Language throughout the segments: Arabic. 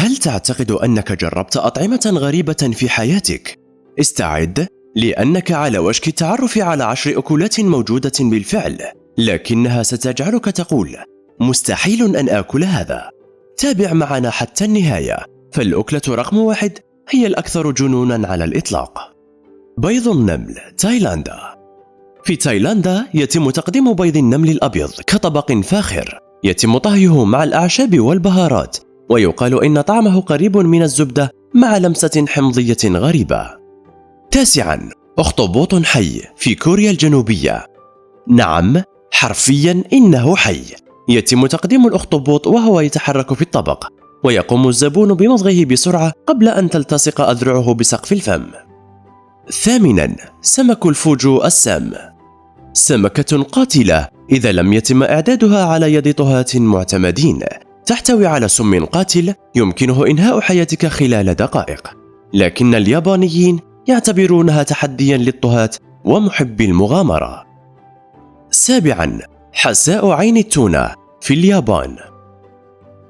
هل تعتقد أنك جربت أطعمة غريبة في حياتك؟ استعد، لأنك على وشك التعرف على 10 أكلات موجودة بالفعل، لكنها ستجعلك تقول: مستحيل أن آكل هذا. تابع معنا حتى النهاية، فالأكلة رقم 1 هي الأكثر جنوناً على الإطلاق. بيض النمل، تايلاندا. في تايلاندا يتم تقديم بيض النمل الأبيض كطبق فاخر، يتم طهيه مع الأعشاب والبهارات، ويقال إن طعمه قريب من الزبدة مع لمسة حمضية غريبة. 9. أخطبوط حي في كوريا الجنوبية. نعم، حرفيا إنه حي. يتم تقديم الأخطبوط وهو يتحرك في الطبق، ويقوم الزبون بمضغه بسرعة قبل أن تلتصق أذرعه بسقف الفم. 8. سمك الفوجو السام. سمكة قاتلة إذا لم يتم إعدادها على يد طهاة معتمدين. تحتوي على سم قاتل يمكنه إنهاء حياتك خلال دقائق، لكن اليابانيين يعتبرونها تحديا للطهاة ومحبي المغامرة. 7. حساء عين التونة في اليابان.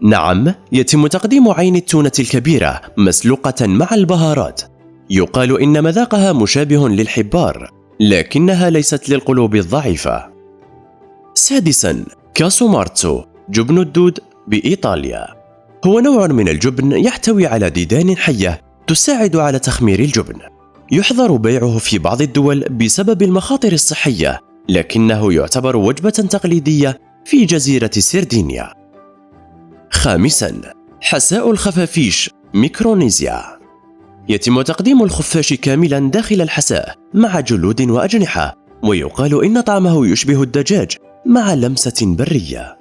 نعم، يتم تقديم عين التونة الكبيرة مسلوقة مع البهارات. يقال إن مذاقها مشابه للحبار، لكنها ليست للقلوب الضعيفة. 6. كاسو مارتسو، جبن الدود بإيطاليا. هو نوع من الجبن يحتوي على ديدان حية تساعد على تخمير الجبن. يحظر بيعه في بعض الدول بسبب المخاطر الصحية، لكنه يعتبر وجبة تقليدية في جزيرة سردينيا. 5. حساء الخفافيش، ميكرونيزيا. يتم تقديم الخفاش كاملا داخل الحساء مع جلود وأجنحة، ويقال إن طعمه يشبه الدجاج مع لمسة برية.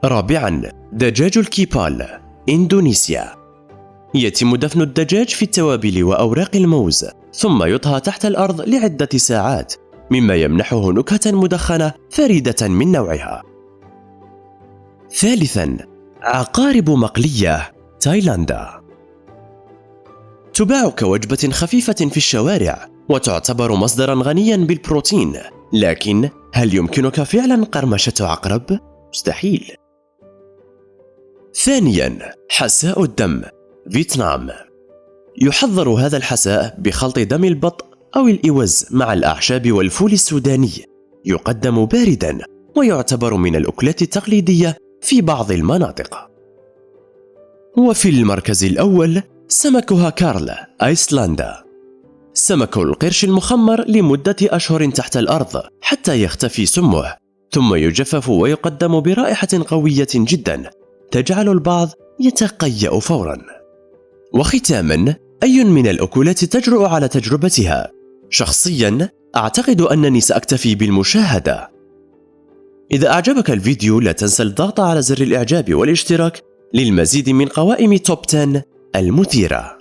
4. دجاج الكيبال، إندونيسيا. يتم دفن الدجاج في التوابل وأوراق الموز، ثم يطهى تحت الأرض لعدة ساعات، مما يمنحه نكهة مدخنة فريدة من نوعها. 3. عقارب مقلية، تايلاندا. تباع كوجبة خفيفة في الشوارع، وتعتبر مصدرا غنيا بالبروتين، لكن هل يمكنك فعلا قرمشة عقرب؟ مستحيل. 2. حساء الدم، فيتنام. يحضر هذا الحساء بخلط دم البط أو الإوز مع الأعشاب والفول السوداني. يقدم باردا، ويعتبر من الأكلات التقليدية في بعض المناطق. وفي المركز الأول سمكها كارل، أيسلندا. سمك القرش المخمر لمدة أشهر تحت الأرض حتى يختفي سمه، ثم يجفف ويقدم برائحة قوية جدا تجعل البعض يتقيأ فورا. وختاما، أي من الأكلات تجرؤ على تجربتها؟ شخصيا أعتقد أنني سأكتفي بالمشاهدة. إذا أعجبك الفيديو لا تنسى الضغط على زر الإعجاب والاشتراك للمزيد من قوائم توب 10 المثيرة.